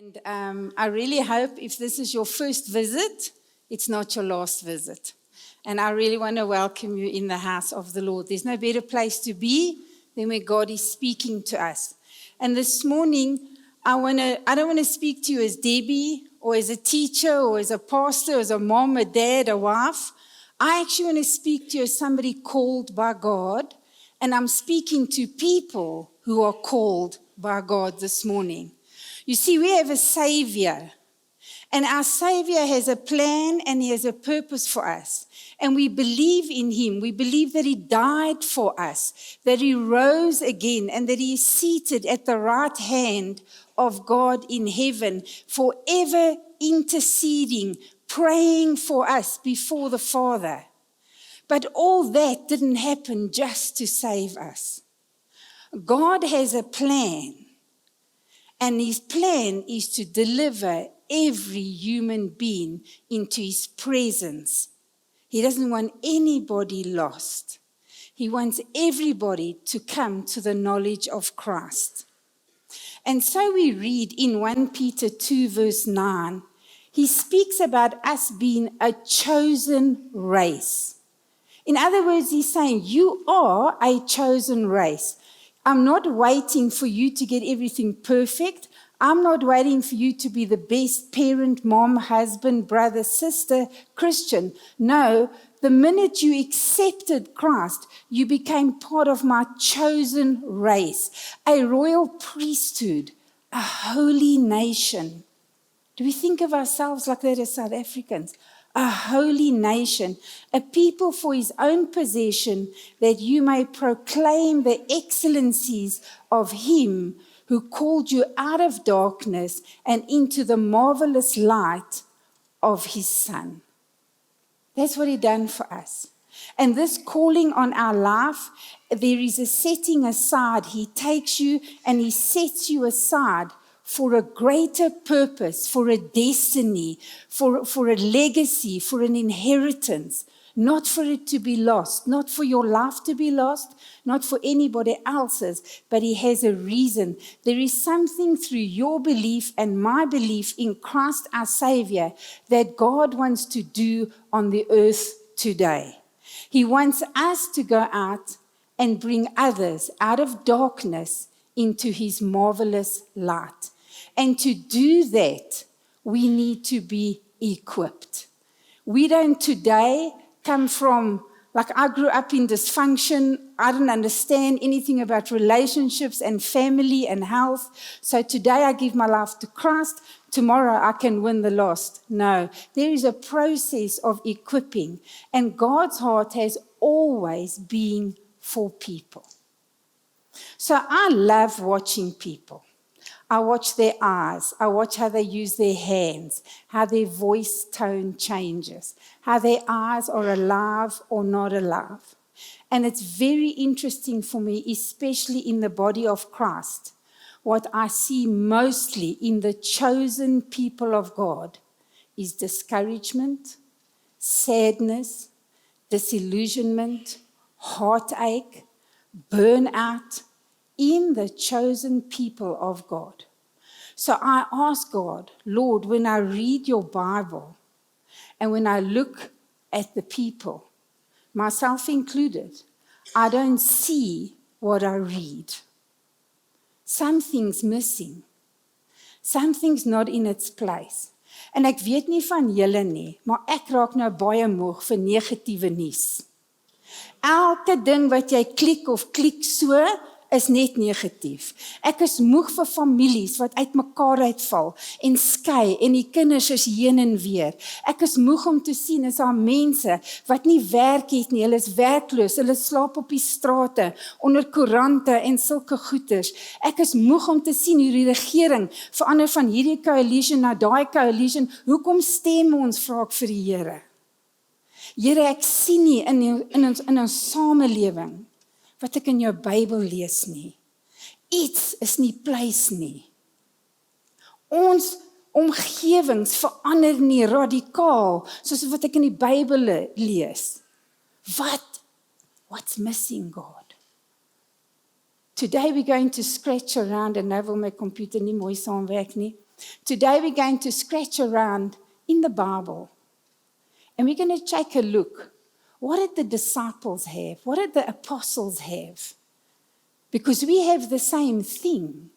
And I really hope if this is your first visit, it's not your last visit. And I really want to welcome you in the house of the Lord. There's no better place to be than where God is speaking to us. And this morning, I don't want to speak to you as Debbie or as a teacher or as a pastor, as a mom, a dad, a wife. I actually want to speak to you as somebody called by God. And I'm speaking to people who are called by God this morning. You see, we have a Savior. And our Savior has a plan and He has a purpose for us. And we believe in Him. We believe that He died for us, that He rose again, and that He is seated at the right hand of God in heaven, forever interceding, praying for us before the Father. But all that didn't happen just to save us. God has a plan. And His plan is to deliver every human being into His presence. He doesn't want anybody lost. He wants everybody to come to the knowledge of Christ. And so we read in 1 Peter 2 verse 9, he speaks about us being a chosen race. In other words, he's saying, you are a chosen race. I'm not waiting for you to get everything perfect. I'm not waiting for you to be the best parent, mom, husband, brother, sister, Christian. No, the minute you accepted Christ, you became part of my chosen race, a royal priesthood, a holy nation. Do we think of ourselves like that as South Africans? A holy nation, a people for His own possession, that you may proclaim the excellencies of Him who called you out of darkness and into the marvelous light of His Son. That's what He done for us. And this calling on our life, there is a setting aside. He takes you and He sets you aside for a greater purpose, for a destiny, for a legacy, for an inheritance, not for it to be lost, not for your life to be lost, not for anybody else's, but He has a reason. There is something through your belief and my belief in Christ our Savior that God wants to do on the earth today. He wants us to go out and bring others out of darkness into His marvelous light. And to do that, we need to be equipped. We don't today come from, like I grew up in dysfunction. I didn't understand anything about relationships and family and health. So today I give my life to Christ. Tomorrow I can win the lost. No, there is a process of equipping. And God's heart has always been for people. So I love watching people. I watch their eyes. I watch how they use their hands, how their voice tone changes, how their eyes are alive or not alive. And it's very interesting for me, especially in the body of Christ. What I see mostly in the chosen people of God is discouragement, sadness, disillusionment, heartache, burnout, in the chosen people of God. So I ask God, Lord, when I read your Bible and when I look at the people, myself included, I don't see what I read. Something's missing. Something's not in its place. En ek weet nie van julle nie, maar ek raak nou baie moeg vir negatiewe nuus. Elke ding wat jy klik of klik so, is net negatief. Ek is moeg vir families wat uitmekaar uitval en skei en die kinders is heen en weer. Ek is moeg om te sien is daar mense wat nie werk het nie, hulle is werkloos, hulle slaap op die strate, onder koerante en sulke goeders. Ek is moeg om te sien hoe die regering verander van hierdie coalition na daai coalition. Hoekom stem ons, vra ek vir die Here? Here, ek sien nie in ons samelewing wat ek in jou Bybel lees nie. Iets is nie pleis nie. Ons omgewings verander nie radikaal, soos wat ek in die Bybel lees. What's missing, God? Today we're going to scratch around, en nou wil my computer nie mooi saamwerk nie. Today we're going to scratch around in the Bible. And we're going to take a look. What did the disciples have? What did the apostles have? Because we have the same thing,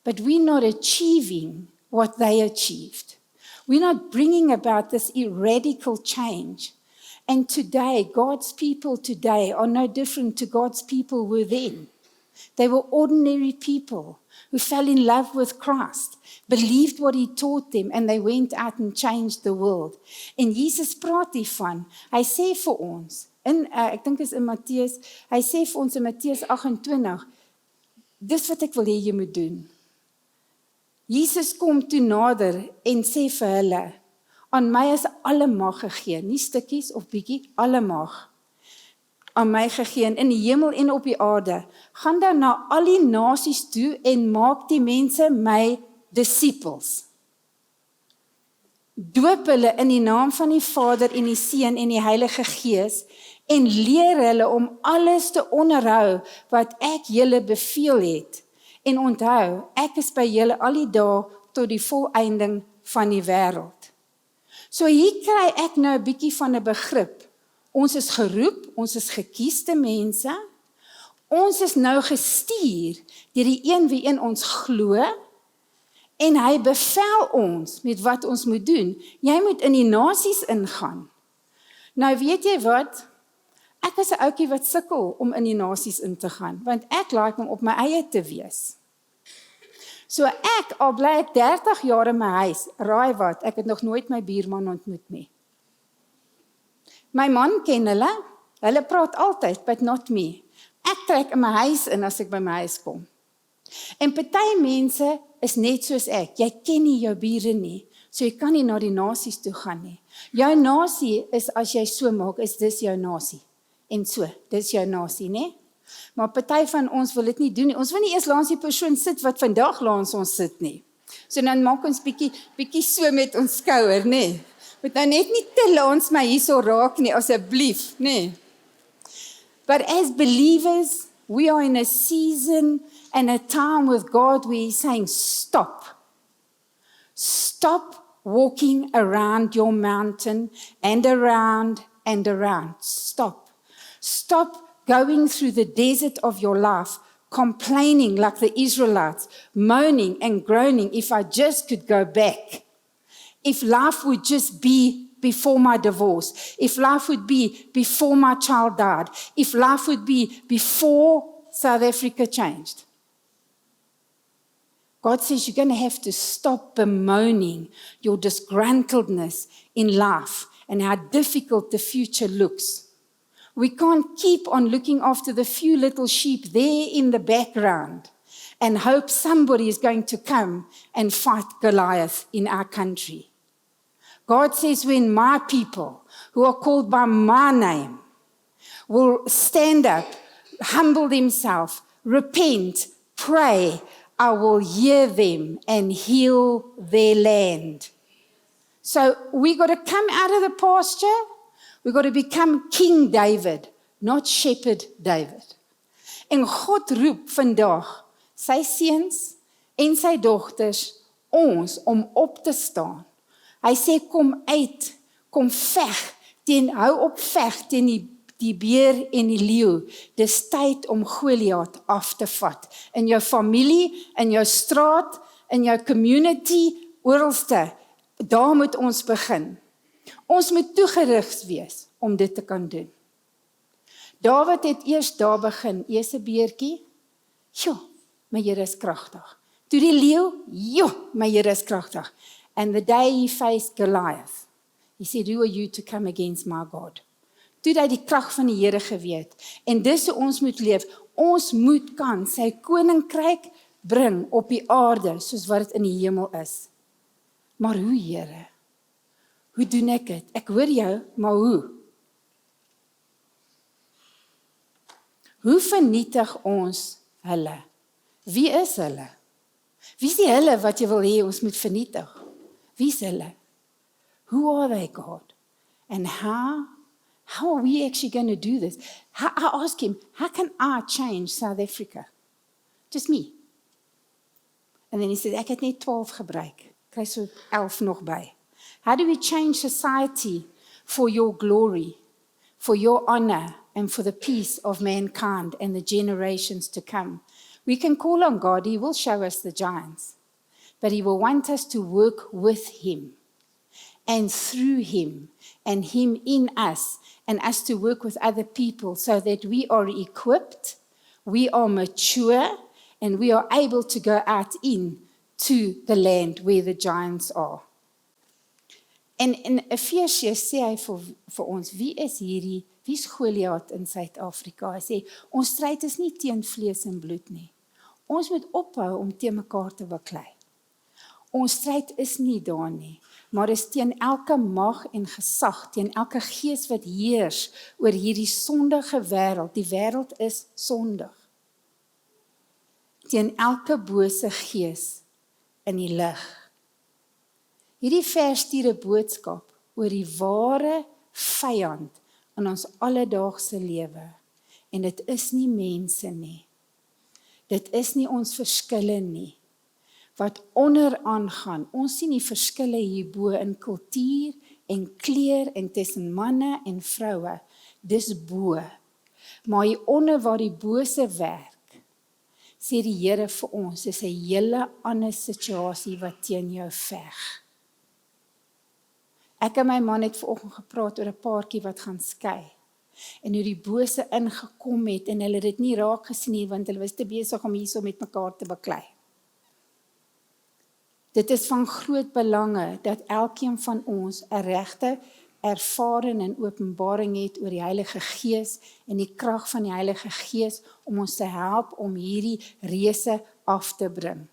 but we're not achieving what they achieved. We're not bringing about this radical change. And today, God's people today are no different to God's people were then. They were ordinary people who fell in love with Christ, believed what he taught them, and they went out and changed the world. En Jesus praat hiervan. Hy sê vir ons, ek dink is in Matteus, hy sê vir ons in Matteus 28, dis wat ek wil hê jy moet doen. Jesus kom toe nader en sê vir hulle, aan my is alle mag gegee, nie stukkies of bietjie, alle mag aan my gegee in die hemel en op die aarde. Gaan dan na al die nasies toe en maak die mense my disippels. Doop hulle in die naam van die Vader en die Seun en die Heilige Gees en leer hulle om alles te onderhou wat ek julle beveel het. En onthou, ek is by julle al die dae tot die volëinding van die wêreld. So hier kry ek nou 'n bietjie van 'n begrip. Ons is geroep, ons is gekiesde mense, ons is nou gestuur deur die een wie in ons glo, en hy bevel ons met wat ons moet doen. Jy moet in die nasies ingaan. Nou weet jy wat, ek is 'n ouetjie wat sukkel om in die nasies in te gaan, want ek like om op my eie te wees. So ek, al bly ek 30 jaar in my huis, raai wat, ek het nog nooit my buurman ontmoet nie. My man ken hulle praat altyd, but not me. Ek trek in my huis in as ek by my huis kom. En party mense is net soos ek, jy ken nie jou bure nie, so jy kan nie na die nasies toe gaan nie. Jou nasie is, as jy so maak, is dis jou nasie. En so, dis jou nasie, né? Maar party van ons wil dit nie doen nie. Ons wil nie eers langs die persoon sit wat vandag langs ons sit nie. So dan maak ons bietjie so met ons skouer, né? Moet nou net nie te langs my hierso raak nie, asseblief, né? But as believers, we are in a season and a time with God where he's saying, stop. Stop walking around your mountain and around and around. Stop. Stop going through the desert of your life, complaining like the Israelites, moaning and groaning, if I just could go back. If life would just be before my divorce, if life would be before my child died, if life would be before South Africa changed. God says you're going to have to stop bemoaning your disgruntledness in life and how difficult the future looks. We can't keep on looking after the few little sheep there in the background and hope somebody is going to come and fight Goliath in our country. God says when my people, who are called by my name, will stand up, humble themselves, repent, pray, I will hear them and heal their land. So we got to come out of the pasture. We got to become King David, not Shepherd David. En God roep vandag sy seuns en sy dogters ons om op te staan. Hy sê kom uit, kom veg hou op veg teen die beer en die leeu. Dis tyd om Goliat af te vat. In jou familie, in jou straat, in jou community, oralste. Daar moet ons begin. Ons moet toegerig wees om dit te kan doen. Dawid het eers daar begin, eers 'n beertjie. Jo, my Here is kragtig. Toe die leeu, jo, my Here is kragtig. And the day he faced Goliath, he said, who are you to come against my God? Toe hy die krag van die Here geweet. En dis hoe ons moet leef. Ons moet kan sy koninkryk bring op die aarde, soos wat dit in die hemel is. Maar hoe, Here? Hoe doen ek dit? Ek hoor jou, maar hoe? Hoe vernietig ons hulle? Wie is hulle? Wie is die hulle wat jy wil hê ons moet vernietig? Wie is hulle? Who are they, God? And how are we actually going to do this? I ask him, how can I change South Africa? Just me. And then he said, ek het net 12 gebruik. Kry so 11 nog by. How do we change society for your glory, for your honor, and for the peace of mankind and the generations to come? We can call on God. He will show us the giants. But he will want us to work with him and through him and him in us and us to work with other people so that we are equipped, we are mature, and we are able to go out into the land where the giants are. En in Efesiërs sê hy vir ons, wie is Goliath in Suid-Afrika? Hy sê, ons stryd is nie teen vlees en bloed nie. Ons moet ophou om teen mekaar te baklei. Ons stryd is nie daar nie, maar is teen elke mag en gesag, teen elke gees wat heers oor hierdie sondige wêreld. Die wêreld is sondig. Teen elke bose gees in die lig. Hierdie vers stuur 'n boodskap oor die ware vyand in ons alledaagse lewe. En dit is nie mense nie. Dit is nie ons verskille nie. Wat onderaan gaan. Ons sien die verskille hierbo in kultuur en kleur en tussen manne en vroue. Dis bo. Maar hieronder waar die bose werk, sê die Here vir ons, is 'n hele ander situasie wat teen jou veg. Ek en my man het vanoggend gepraat oor 'n paartjie wat gaan skei. En hoe die bose ingekom het en hulle dit nie raak gesien nie, want hulle was te besig om hierso met mekaar te baklei. Dit is van groot belange dat elkeen van ons 'n regte ervaring en openbaring het oor die Heilige Gees en die krag van die Heilige Gees om ons te help om hierdie reëse af te bring.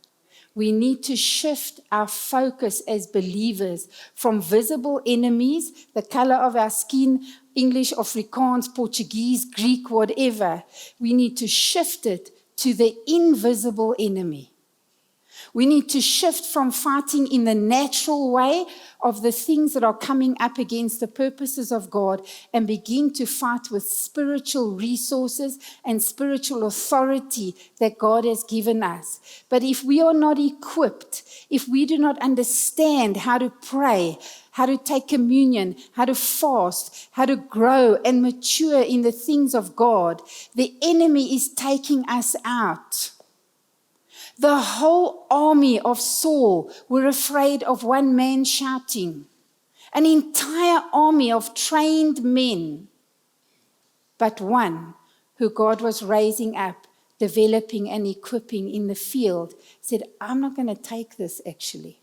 We need to shift our focus as believers from visible enemies, the color of our skin, English, Afrikaans, Portuguese, Greek, whatever. We need to shift it to the invisible enemy. We need to shift from fighting in the natural way of the things that are coming up against the purposes of God and begin to fight with spiritual resources and spiritual authority that God has given us. But if we are not equipped, if we do not understand how to pray, how to take communion, how to fast, how to grow and mature in the things of God, the enemy is taking us out. The whole army of Saul were afraid of one man shouting. An entire army of trained men. But one who God was raising up, developing and equipping in the field, said, I'm not going to take this actually.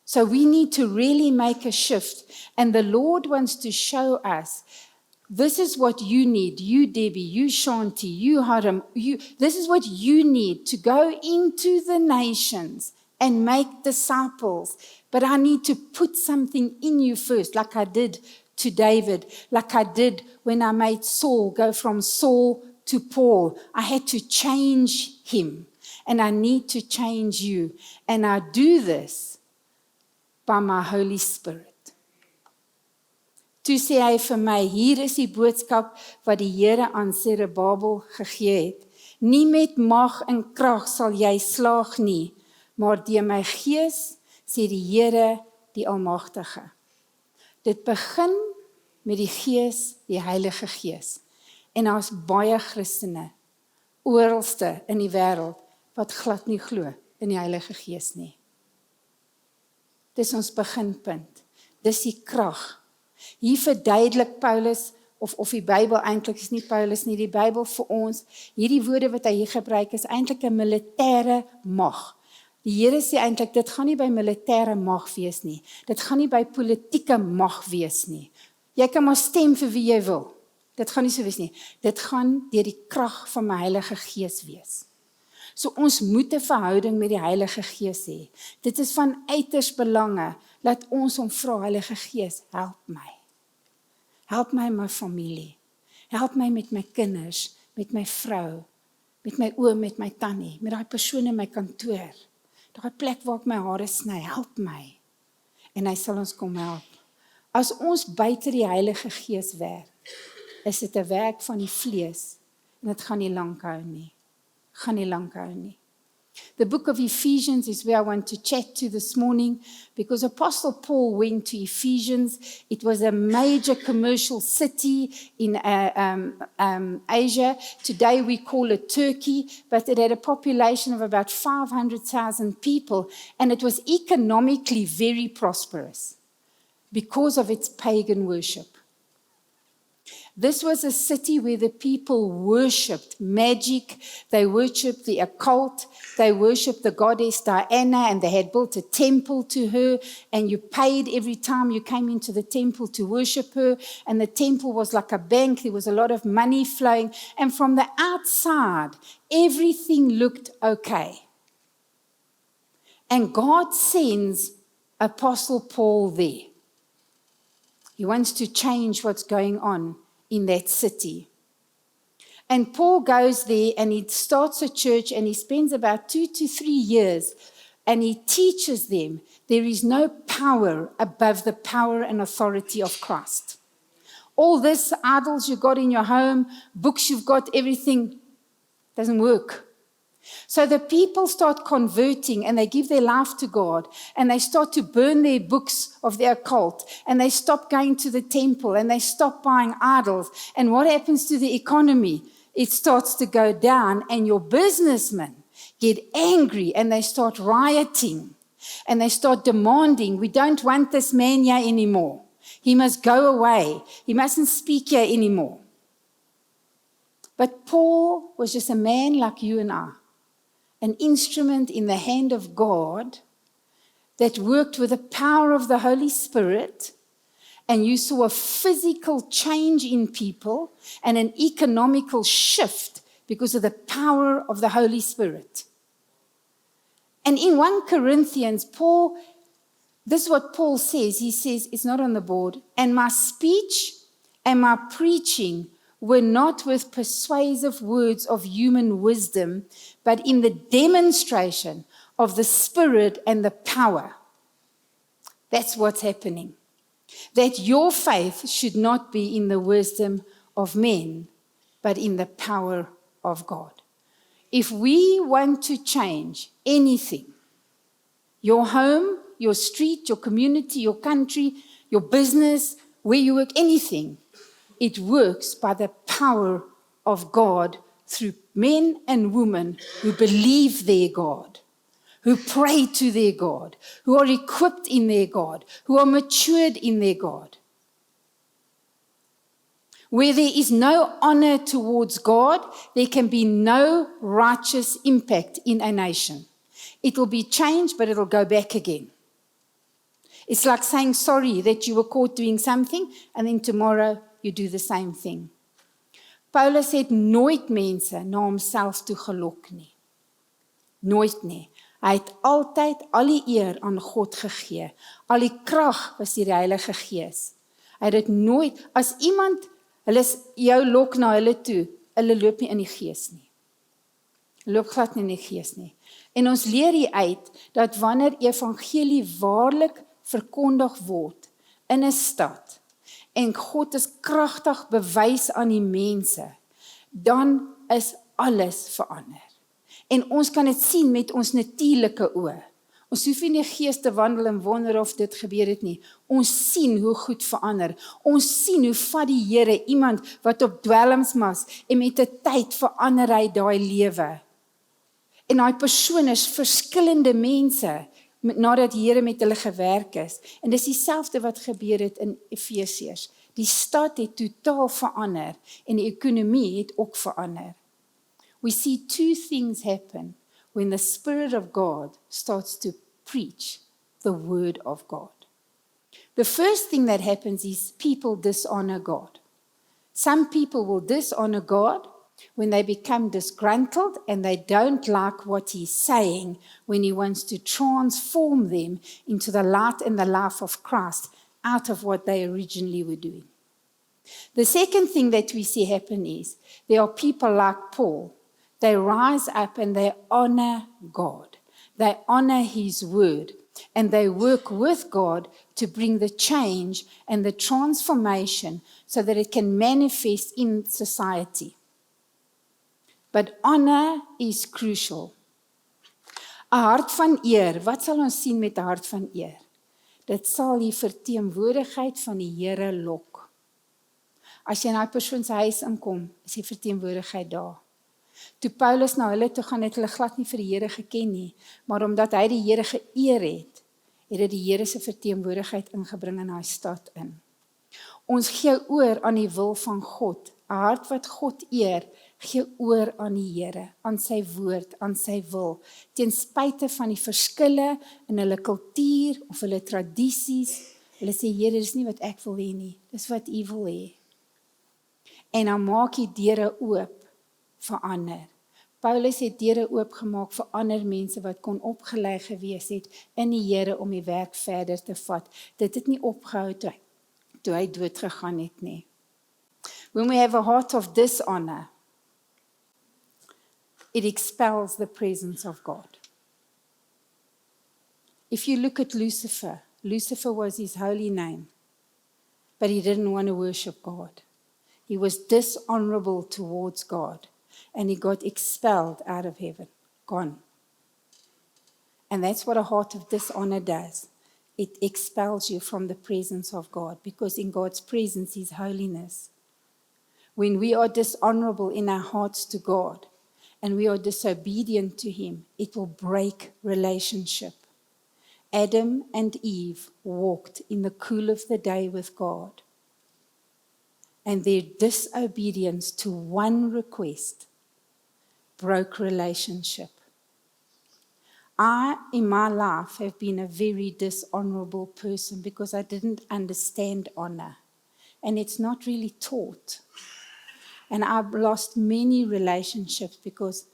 So we need to really make a shift. And the Lord wants to show us, this is what you need, you Debbie, you Shanti, you Haram, this is what you need to go into the nations and make disciples. But I need to put something in you first, like I did to David, like I did when I made Saul go from Saul to Paul. I had to change him, and I need to change you. And I do this by my Holy Spirit. Toe sê hy vir my, hier is die boodskap wat die Here aan Zerubbabel gegee het. Nie met mag en krag sal jy slaag nie, maar deur my gees, sê die Here, die Almagtige. Dit begin met die Gees, die Heilige Gees. En daar's baie Christene, oralste in die wêreld, wat glad nie glo in die Heilige Gees nie. Dis ons beginpunt. Dis die krag. Hier verduidelik Paulus, of die Bybel eintlik is nie Paulus nie, die Bybel vir ons, hierdie woorde wat hy hier gebruik is eintlik 'n militêre mag. Die Here sê eintlik, dit gaan nie by militêre mag wees nie. Dit gaan nie by politieke mag wees nie. Jy kan maar stem vir wie jy wil. Dit gaan nie so wees nie. Dit gaan deur die krag van my Heilige Gees wees. So ons moet 'n verhouding met die Heilige Gees hê. Dit is van uiters belange. Laat ons hom vra, Heilige Gees, help my. Help my in my familie. Help my met my kinders, met my vrou, met my oom, met my tannie, met daai persoon in my kantoor. Daai plek waar ek my hare sny, help my. En hy sal ons kom help. As ons buite die Heilige Gees werk, is dit 'n werk van die vlees en dit gaan nie lank hou nie. Gaan nie lank hou nie. The book of Ephesians is where I want to chat to this morning, because Apostle Paul went to Ephesians. It was a major commercial city in Asia. Today we call it Turkey, but it had a population of about 500,000 people, and it was economically very prosperous because of its pagan worship. This was a city where the people worshipped magic, they worshipped the occult, they worshipped the goddess Diana, and they had built a temple to her, and you paid every time you came into the temple to worship her, and the temple was like a bank, there was a lot of money flowing, and from the outside, everything looked okay. And God sends Apostle Paul there. He wants to change what's going on in that city. And Paul goes there and he starts a church, and he spends about 2 to 3 years, and he teaches them there is no power above the power and authority of Christ. All this idols you got in your home, books you've got, everything doesn't work. So the people start converting, and they give their life to God, and they start to burn their books of their occult, and they stop going to the temple, and they stop buying idols. And what happens to the economy? It starts to go down, and your businessmen get angry, and they start rioting, and they start demanding, we don't want this man here anymore. He must go away. He mustn't speak here anymore. But Paul was just a man like you and I, an instrument in the hand of God that worked with the power of the Holy Spirit, and you saw a physical change in people and an economical shift because of the power of the Holy Spirit. And in 1 Corinthians, this is what Paul says. He says, it's not on the board, and my speech and my preaching were not with persuasive words of human wisdom, but in the demonstration of the Spirit and the power. That's what's happening. That your faith should not be in the wisdom of men, but in the power of God. If we want to change anything, your home, your street, your community, your country, your business, where you work, anything, it works by the power of God through men and women who believe their God, who pray to their God, who are equipped in their God, who are matured in their God. Where there is no honor towards God, there can be no righteous impact in a nation. It will be changed, but it will go back again. It's like saying sorry that you were caught doing something, and then tomorrow you do the same thing. Paulus het nooit mense na homself toe gelok nie. Nooit nie. Hy het altyd al die eer aan God gegee. Al die krag was die Heilige Gees. Hy het dit nooit, as iemand jou lok na hulle toe, hulle loop nie in die gees nie. Loop glad nie in die gees nie. En ons leer hier uit, dat wanneer evangelie waarlik verkondig word in 'n stad, en God is kragtig bewys aan die mense, dan is alles verander. En ons kan dit sien met ons natuurlike oë. Ons hoef nie in die gees te wandel en wonder of dit gebeur het nie. Ons sien hoe goed verander. Ons sien hoe vat die Here iemand wat op dwelms was, en met 'n tyd verander hy daai lewe. En daai persoon is verskillende mense, nadat die Here met hulle gewerk is. En dis dieselfde wat gebeur het in Efesiërs. Die stad het totaal verander, en die ekonomie het ook verander. We see two things happen when the Spirit of God starts to preach the Word of God. The first thing that happens is people dishonor God. Some people will dishonor God when they become disgruntled and they don't like what He's saying when He wants to transform them into the light and the life of Christ out of what they originally were doing. The second thing that we see happen is there are people like Paul. They rise up and they honor God. They honor His word, and they work with God to bring the change and the transformation so that it can manifest in society. But honor is crucial. 'n hart van eer. Wat sal ons sien met 'n hart van eer? Dit sal die verteenwoordigheid van die Here lok. As jy in 'n persoon se huis inkom, is die verteenwoordigheid daar. Toe Paulus na hulle toe gaan, het hulle glad nie vir die Here geken nie, maar omdat hy die Here geëer het, het dit die Here se verteenwoordigheid ingebring in daai stad in. Ons gee oor aan die wil van God. 'n Hart wat God eer, gee oor aan die Here, aan sy woord, aan sy wil, ten spyte van die verskille in hulle kultuur of hulle tradisies. Hulle sê, Here, dis nie wat ek wil hê nie, dis wat U wil hê. En dan maak die deure oop vir ander. Paulus het deure oopgemaak vir ander mense wat kon opgelei gewees het in die Here om die werk verder te vat. Dit het nie opgehou toe hy dood gegaan het nie. When we have a heart of dishonor, it expels the presence of God. If you look at Lucifer, Lucifer was his holy name, but he didn't want to worship God. He was dishonorable towards God, and he got expelled out of heaven, gone. And that's what a heart of dishonor does. It expels you from the presence of God, because in God's presence is holiness. When we are dishonorable in our hearts to God, and we are disobedient to Him, it will break relationship. Adam and Eve walked in the cool of the day with God, and their disobedience to one request broke relationship. I, in my life, have been a very dishonorable person because I didn't understand honor, and it's not really taught. And I've lost many relationships because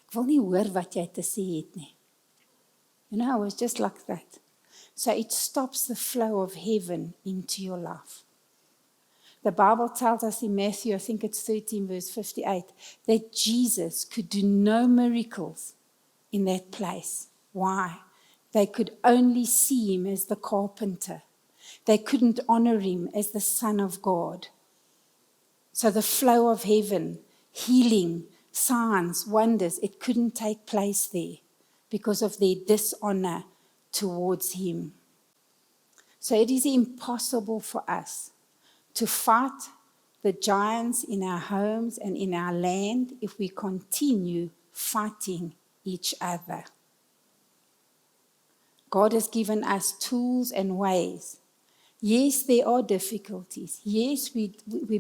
ek wil nie hoor wat jy te sê het nie. You know, I was just like that. So it stops the flow of heaven into your life. The Bible tells us in Matthew, I think it's 13 verse 58, that Jesus could do no miracles in that place. Why? They could only see Him as the carpenter. They couldn't honor Him as the Son of God. So the flow of heaven, healing, signs, wonders, it couldn't take place there because of their dishonor towards Him. So it is impossible for us to fight the giants in our homes and in our land if we continue fighting each other. God has given us tools and ways. Yes, there are difficulties. Yes, we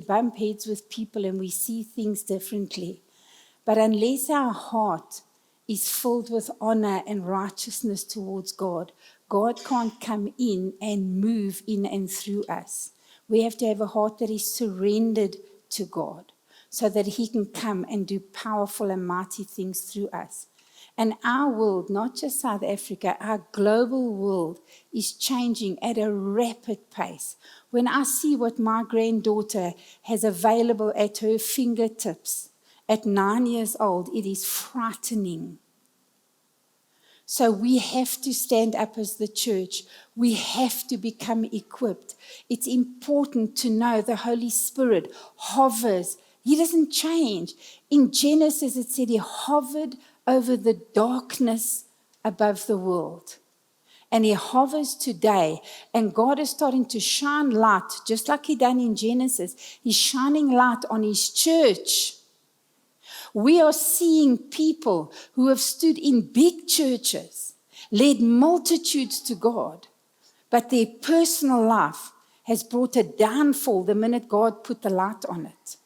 bump heads with people and we see things differently. But unless our heart is filled with honor and righteousness towards God, God can't come in and move in and through us. We have to have a heart that is surrendered to God so that He can come and do powerful and mighty things through us. And our world, not just South Africa, our global world is changing at a rapid pace. When I see what my granddaughter has available at her fingertips at 9 years old, it is frightening. So we have to stand up as the church. We have to become equipped. It's important to know the Holy Spirit hovers. He doesn't change. In Genesis, it said He hovered over the darkness above the world. And He hovers today. And God is starting to shine light, just like He done in Genesis. He's shining light on His church. We are seeing people who have stood in big churches, led multitudes to God, but their personal life has brought a downfall the minute God put the light on it.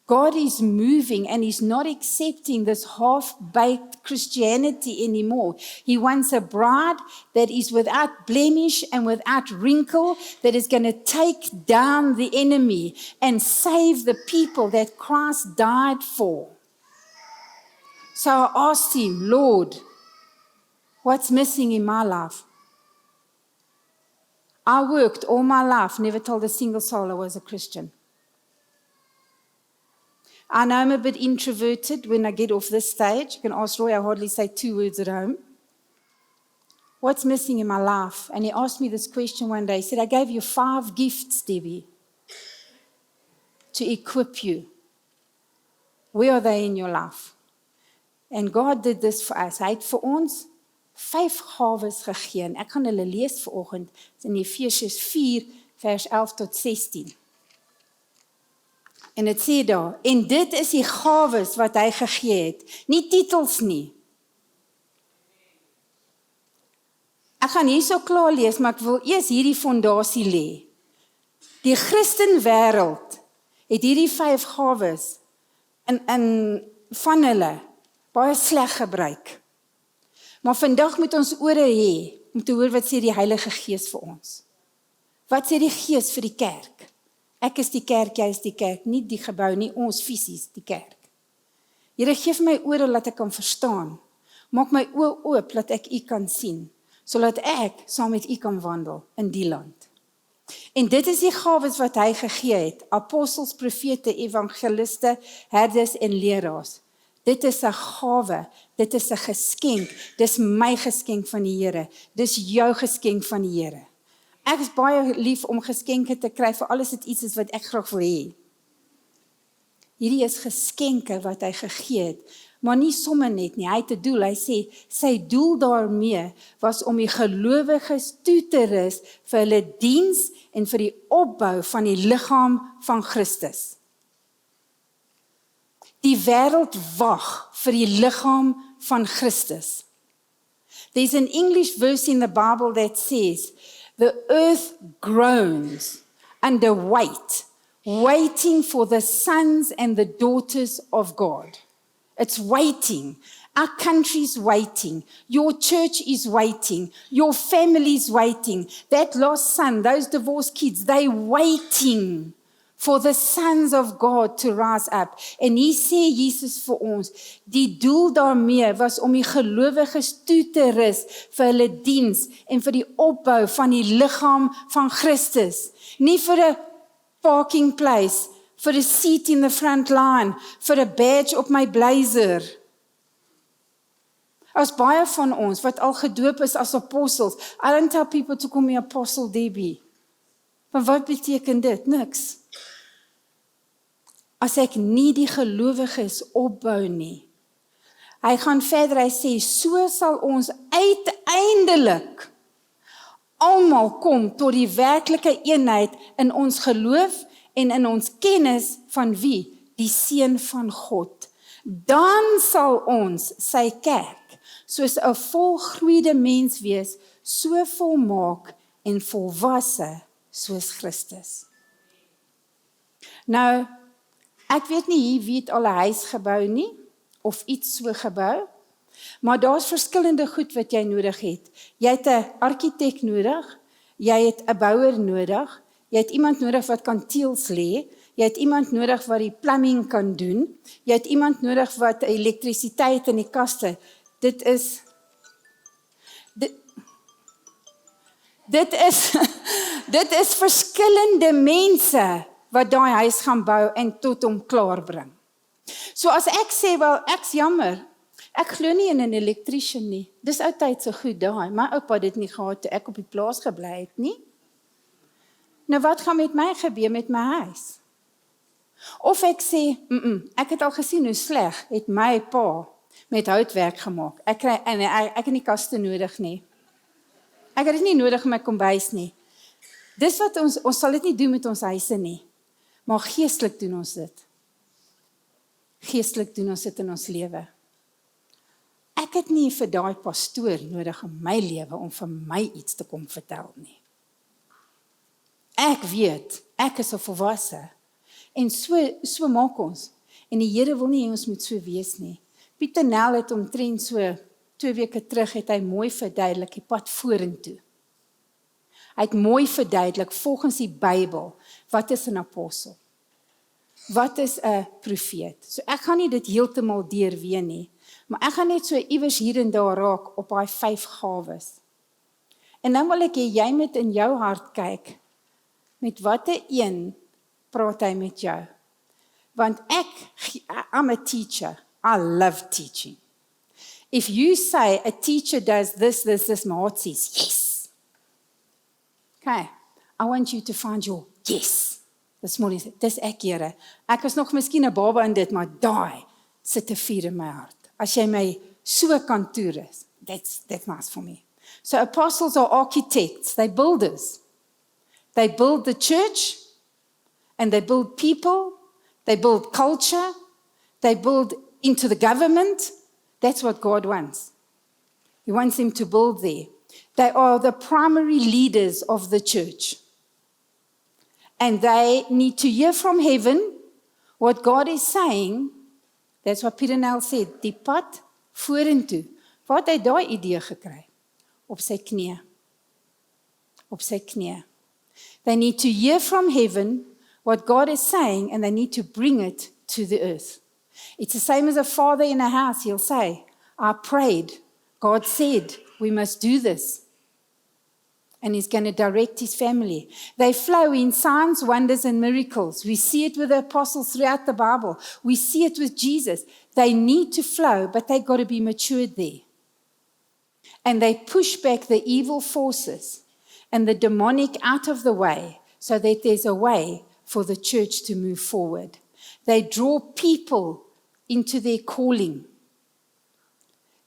God is moving and He's not accepting this half-baked Christianity anymore. He wants a bride that is without blemish and without wrinkle, that is going to take down the enemy and save the people that Christ died for. So I asked Him, Lord, what's missing in my life? I worked all my life, never told a single soul I was a Christian. I know I'm a bit introverted when I get off this stage. You can ask Roy, I hardly say 2 words at home. What's missing in my life? And he asked me this question one day. He said, I gave you 5 gifts, Debbie, to equip you. Where are they in your life? And God did this for us. Hy het vir ons 5 gawes gegee. En ek gaan hulle lees vanoggend in Efesiërs 4 vers 11 tot 16. En dit sê daar, en dit is die gawes wat hy gegee het, nie titels nie. Ek gaan hierso klaar lees, maar ek wil eers hierdie fondasie lê. Die Christen wêreld het hierdie 5 gawes van hulle baie sleg gebruik. Maar vandag moet ons ore hê om te hoor wat sê die Heilige Gees vir ons. Wat sê die Gees vir die kerk? Ek is die kerk, jy is die kerk, nie die gebou, nie ons fisies, die kerk. Here, gee vir my ore laat ek kan verstaan. Maak my oë oop laat ek U kan sien, sodat ek saam met U kan wandel in die land. En dit is die gawes wat hy gegee het, apostels, profete, evangeliste, herders en leraars. Dit is 'n gawe, dit is 'n geskenk, dis my geskenk van die Here, dis jou geskenk van die Here. Ek is baie lief om geskenke te kry vir alles dit iets is wat ek graag wil hê. Hierdie is geskenke wat hy gegee het, maar nie sommer net nie, hy het 'n doel, hy sê, sy doel daarmee was om die gelowiges toe te rus vir hulle diens en vir die opbou van die liggaam van Christus. Die wêreld wag vir die liggaam van Christus. There's an English verse in the Bible that says, the earth groans under weight, waiting for the sons and the daughters of God. It's waiting. Our country's waiting. Your church is waiting. Your family's waiting. That lost son, those divorced kids, they're waiting for the sons of God to rise up. En hier sê Jesus vir ons, die doel daarmee was om die gelowiges toe te rus vir hulle diens en vir die opbou van die liggaam van Christus. Nie vir 'n parking place, vir 'n seat in the front line, vir 'n badge op my blazer. As baie van ons wat al gedoop is as apostels, I don't tell people to call me Apostle Debbie. Maar wat beteken dit? Niks. As ek nie die gelowiges opbou nie. Hy gaan verder, hy sê, so sal ons uiteindelik almal kom tot die werklike eenheid in ons geloof en in ons kennis van wie? Die Seun van God. Dan sal ons sy kerk soos 'n volgroeide mens wees, so volmaak en volwasse soos Christus. Nou, ek weet nie wie het al 'n huis gebou nie, of iets so gebou, maar daar's verskillende goed wat jy nodig het. Jy het 'n argitek nodig, jy het 'n bouer nodig, jy het iemand nodig wat kan teëls lê, jy het iemand nodig wat die plumbing kan doen, jy het iemand nodig wat elektrisiteit in die kaste. Dit is verskillende mense wat daai huis gaan bou en tot hom klaar bring. So as ek sê, wel, ek's jammer, ek glo nie in 'n electrician nie. Dis ou tyd so goed daai. My oupa het dit nie gehad toe ek op die plaas gebly het nie. Nou wat gaan met my gebeur met my huis? Of ek sê, ek het al gesien hoe sleg het my pa met houtwerk gemaak. Ek het nie kaste nodig nie. Ek het dit nie nodig in my kombuis nie. Dis wat ons sal dit nie doen met ons huise nie. Maar geestelik doen ons dit. Geestelik doen ons dit in ons lewe. Ek het nie vir daai pastoor nodig in my lewe om vir my iets te kom vertel nie. Ek weet, ek is 'n volwasse. En so maak ons. En die Here wil nie hê ons moet so wees nie. Pieter Nel het omtrent so 2 weke terug het hy mooi verduidelik die pad vorentoe. Hy het mooi verduidelik volgens die Bybel, wat is 'n apostel? Wat is 'n profeet? So ek gaan nie dit heeltemal deurwee nie, maar ek gaan net so iewers hier en daar raak op daai 5 gawes. En nou wil ek hê jy moet in jou hart kyk, met watter een praat hy met jou? Want I'm a teacher. I love teaching. If you say a teacher does this, my heart says yes. Okay, I want you to find your yes. This morning, dis ek, Here. Ek is nog miskien 'n baba in dit, maar daai sit 'n vuur in my hart. as jy my so kan toerus. That's nice for me. So apostles are architects, they're builders. They build the church, and they build people, they build culture, they build into the government. That's what God wants. He wants them to build there. They are the primary leaders of the church. And they need to hear from heaven what God is saying. That's what Peter Nel said, die pad vorentoe. Waar het hy daai idee gekry? Op sy knie. Op sy knie. They need to hear from heaven what God is saying, and they need to bring it to the earth. It's the same as a father in a house. He'll say, I prayed. God said, we must do this. And he's going to direct his family. They flow in signs, wonders, and miracles. We see it with the apostles throughout the Bible. We see it with Jesus. They need to flow, but they've got to be matured there. And they push back the evil forces and the demonic out of the way so that there's a way for the church to move forward. They draw people into their calling.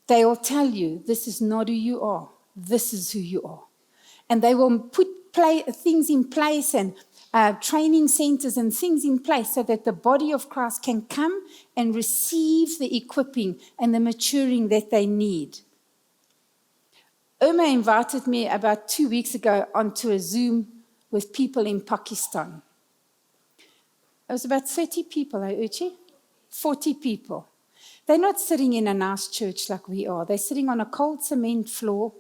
They will tell you, this is not who you are. This is who you are. And they will put things in place and training centers and things in place so that the body of Christ can come and receive the equipping and the maturing that they need. Irma invited me about 2 weeks ago onto a Zoom with people in Pakistan. It was about 30 people, Uchi? 40 people. They're not sitting in a nice church like we are. They're sitting on a cold cement floor.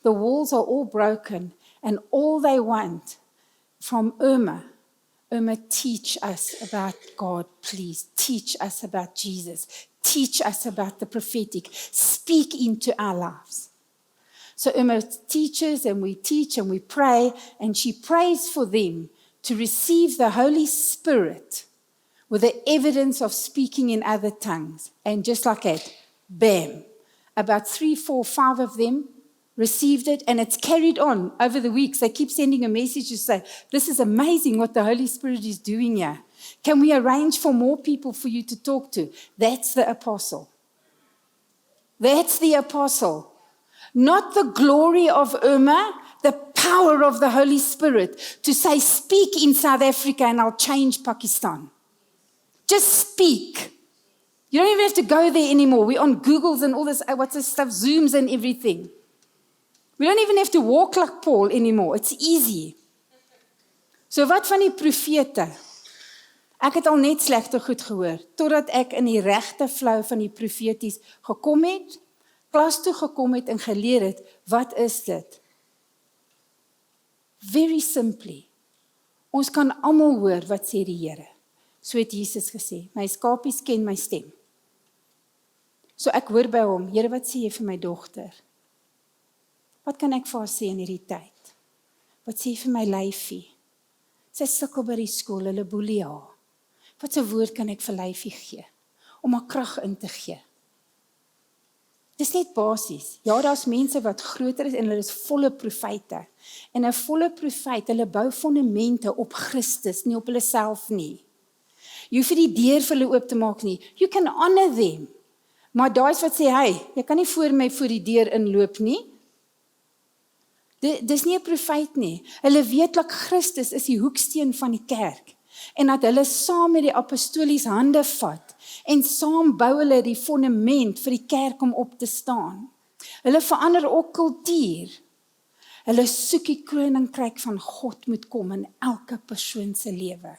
The walls are all broken. And all they want from Irma, teach us about God, please. Teach us about Jesus. Teach us about the prophetic. Speak into our lives. So Irma teaches and we teach and we pray, and she prays for them to receive the Holy Spirit with the evidence of speaking in other tongues. And just like that, bam, about 3, 4, 5 of them received it, and it's carried on over the weeks. They keep sending a message to say, this is amazing what the Holy Spirit is doing here. Can we arrange for more people for you to talk to? That's the apostle. That's the apostle. Not the glory of Irma, the power of the Holy Spirit to say, speak in South Africa and I'll change Pakistan. Just speak. You don't even have to go there anymore. We're on Googles and all this, what's this stuff, Zooms and everything. We don't even have to walk like Paul anymore. It's easy. So wat van die profete? Ek het al net slegte goed gehoor, totdat ek in die regte flow van die profeties gekom het, klas toe gekom het en geleer het, wat is dit? Very simply, ons kan almal hoor wat sê die Here. So het Jesus gesê, my skapies ken my stem. So ek hoor by hom, Here, wat sê jy vir my dogter? Wat kan ek vir haar sê in hierdie tyd? Wat sê jy vir my lyfie? Sy sukkel by die skool, hulle boelie haar. Wat 'n woord kan ek vir lyfie gee? Om haar krag in te gee. Dis net basies. Ja, daar's mense wat groter is en hulle is volle profete. En 'n volle profet, hulle bou fondamente op Christus, nie op hulle self nie. Jy hoef nie die deur vir hulle oop te maak nie. You can honor them. Maar daai's wat sê, hey, jy kan nie voor my voor die deur inloop nie. Dis nie 'n profet nie. Hulle weet dat Christus is die hoeksteen van die kerk. En dat hulle saam met die apostolies hande vat. En saam bou hulle die fondament vir die kerk om op te staan. Hulle verander ook kultuur. Hulle soek die koninkryk van God moet kom in elke persoon se lewe.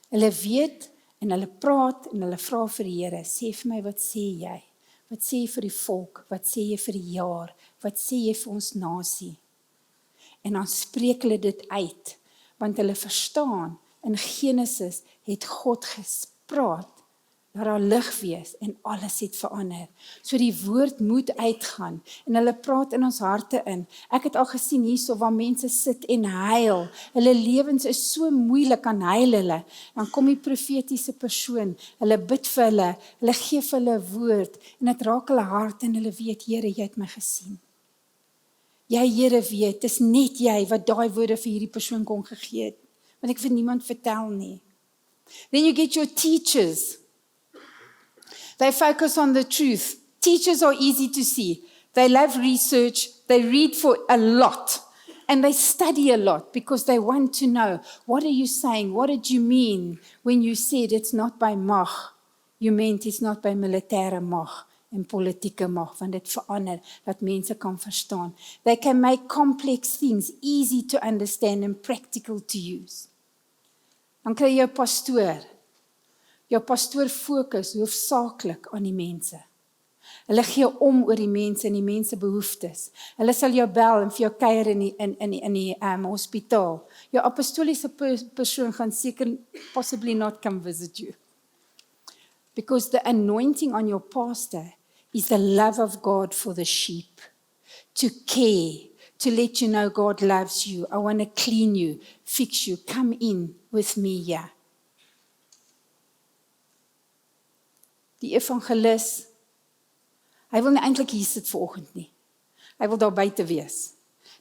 Hulle weet en hulle praat en hulle vra vir die Here, sê vir my, wat sê jy? Wat sê jy vir die volk? Wat sê jy vir die jaar? Wat sê jy vir ons nasie? En dan spreek hulle dit uit, want hulle verstaan, in Genesis het God gespraat, dat daar lig wees en alles het verander. So die woord moet uitgaan en hulle praat in ons harte in. Ek het al gesien hierso waar mense sit en huil. Hulle lewens is so moeilik, aan huil hulle. Dan kom die profetiese persoon, hulle bid vir hulle, hulle gee vir hulle 'n woord en dit raak hulle hart en hulle weet, Here, jy het my gesien. Jy, Here, weet, dis net jy wat daai woorde vir hierdie persoon kon gegee het. Want ek vir niemand vertel nie. Then you get your teachers. They focus on the truth. Teachers are easy to see. They love research. They read for a lot. And they study a lot because they want to know, what are you saying? What did you mean when you said it's not by mag? You meant it's not by militaire mag en politieke mag, want dit verander dat mense kan verstaan. They can make complex things easy to understand and practical to use. Dan kry jy 'n pastoor. Jou pastoor fokus hoofsaaklik aan die mense. Hulle gee om oor die mense en die mense behoeftes. Hulle sal jou bel en vir jou kuier in die hospitaal. Jou apostoliese persoon gaan seker possibly not come visit you. Because the anointing on your pastor is the love of God for the sheep. To care, to let you know God loves you. I want to clean you, fix you. Come in with me here. Die evangelis, hy wil nie eintlik hier sit vanoggend nie. Hy wil daar buite wees.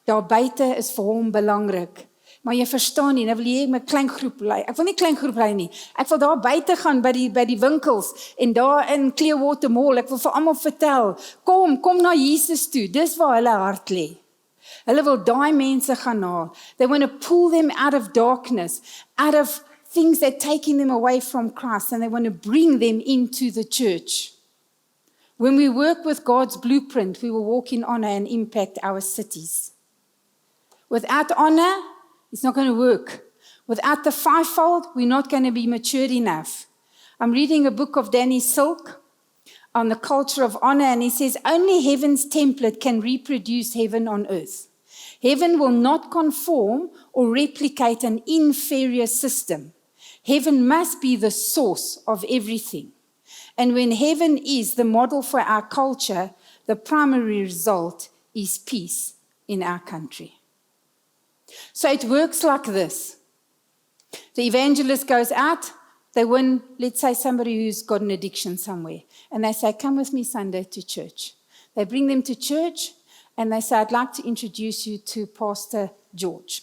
Daar buite is vir hom belangrik. Maar jy verstaan nie, nou wil jy met 'n klein groep lei. Ek wil nie klein groep lei nie. Ek wil daar buite gaan by die winkels en daar in Clearwater Mall. Ek wil vir almal vertel, kom na Jesus toe. Dis waar hulle hart lê. Hulle wil daai mense gaan haal. They want to pull them out of darkness, out of things that are taking them away from Christ, and they want to bring them into the church. When we work with God's blueprint, we will walk in honor and impact our cities. Without honor, it's not going to work. Without the fivefold, we're not going to be matured enough. I'm reading a book of Danny Silk on the culture of honor, and he says, only heaven's template can reproduce heaven on earth. Heaven will not conform or replicate an inferior system. Heaven must be the source of everything. And when heaven is the model for our culture, the primary result is peace in our country. So it works like this. The evangelist goes out, they win, let's say somebody who's got an addiction somewhere, and they say, come with me Sunday to church. They bring them to church, and they say, I'd like to introduce you to Pastor George.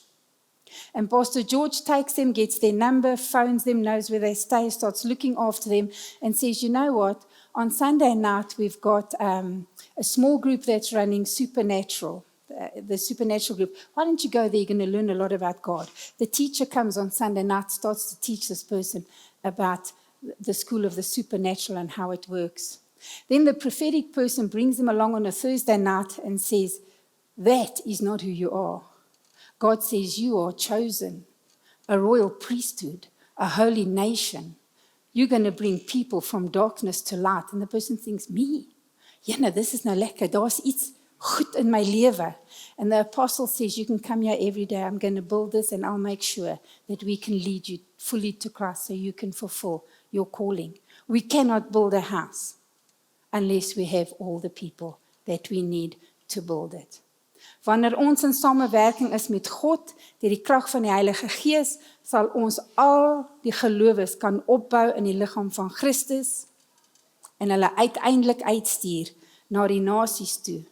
And Pastor George takes them, gets their number, phones them, knows where they stay, starts looking after them, and says, you know what, on Sunday night we've got a small group that's running Supernatural. The supernatural group. Why don't you go there? You're going to learn a lot about God. The teacher comes on Sunday night, starts to teach this person about the school of the supernatural and how it works. Then the prophetic person brings them along on a Thursday night and says, that is not who you are. God says you are chosen, a royal priesthood, a holy nation. You're going to bring people from darkness to light. And the person thinks, me? Yeah, no, this is no lekker. Daar's iets goed in my lewe. And the apostle says, you can come here every day. I'm going to build this and I'll make sure that we can lead you fully to Christ so you can fulfill your calling. We cannot build a house unless we have all the people that we need to build it. Wanneer ons in samewerking is met God, deur die krag van die Heilige Gees, sal ons al die gelowiges kan opbou in die liggaam van Christus en hulle uiteindelik uitstuur na die nasies toe.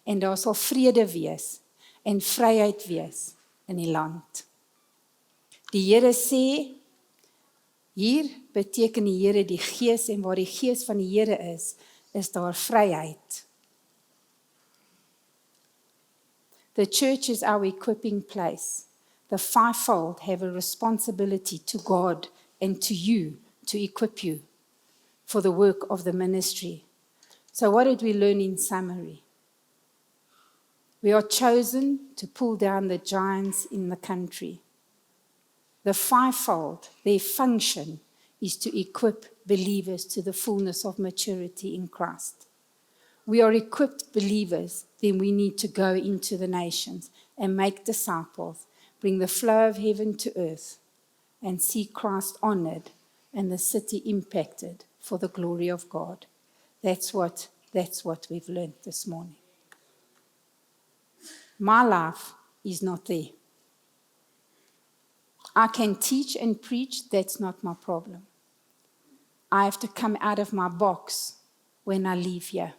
En daar sal vrede wees en vryheid wees in die land. Die Here sê, hier beteken die Here die Gees, en waar die Gees van die Here is daar vryheid. The church is our equipping place. The fivefold have a responsibility to God and to you to equip you for the work of the ministry. So what did we learn in summary? We are chosen to pull down the giants in the country. The fivefold, their function is to equip believers to the fullness of maturity in Christ. We are equipped believers, then we need to go into the nations and make disciples, bring the flow of heaven to earth, and see Christ honored and the city impacted for the glory of God. That's what we've learned this morning. My life is not there. I can teach and preach, that's not my problem. I have to come out of my box when I leave here.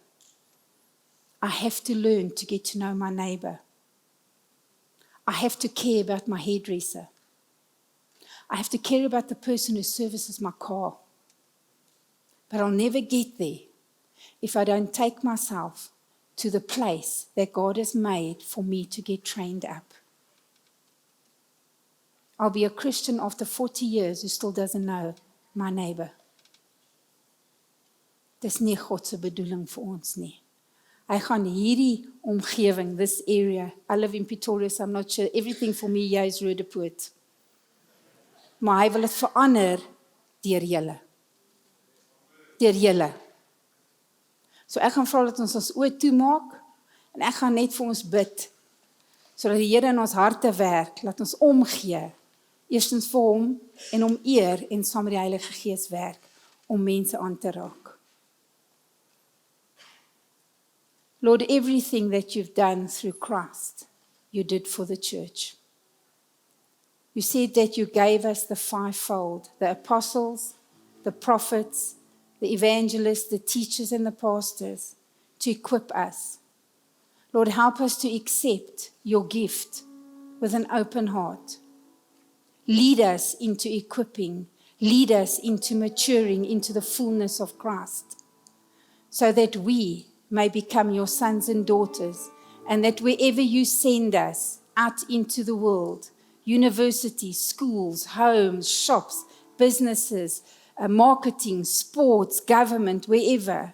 I have to learn to get to know my neighbor. I have to care about my hairdresser. I have to care about the person who services my car. But I'll never get there if I don't take myself to the place that God has made for me to get trained up. I'll be a Christian after 40 years who still doesn't know my neighbor. Dis nie God se bedoeling vir ons nie. Hy gaan hierdie omgewing, this area, I live in Pretoria, so I'm not sure, everything for me here is Roodepoort. Maar hy wil dit verander deur julle. Deur julle. So ek gaan vra dat ons oë toemaak, en ek gaan net vir ons bid, sodat die Here in ons harte werk, laat ons omgee, eerstens vir hom, en om eer, en saam met die Heilige Gees werk, om mense aan te raak. Lord, everything that you've done through Christ, you did for the church. You said that you gave us the fivefold, the apostles, the prophets, the evangelists, the teachers, and the pastors, to equip us. Lord, help us to accept your gift with an open heart. Lead us into equipping, lead us into maturing into the fullness of Christ, so that we may become your sons and daughters, and that wherever you send us out into the world, universities, schools, homes, shops, businesses, marketing, sports, government, wherever,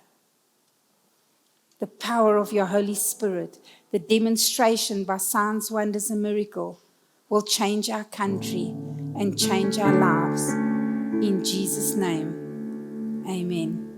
the power of your Holy Spirit, the demonstration by signs, wonders, and miracle will change our country and change our lives. In Jesus' name, amen.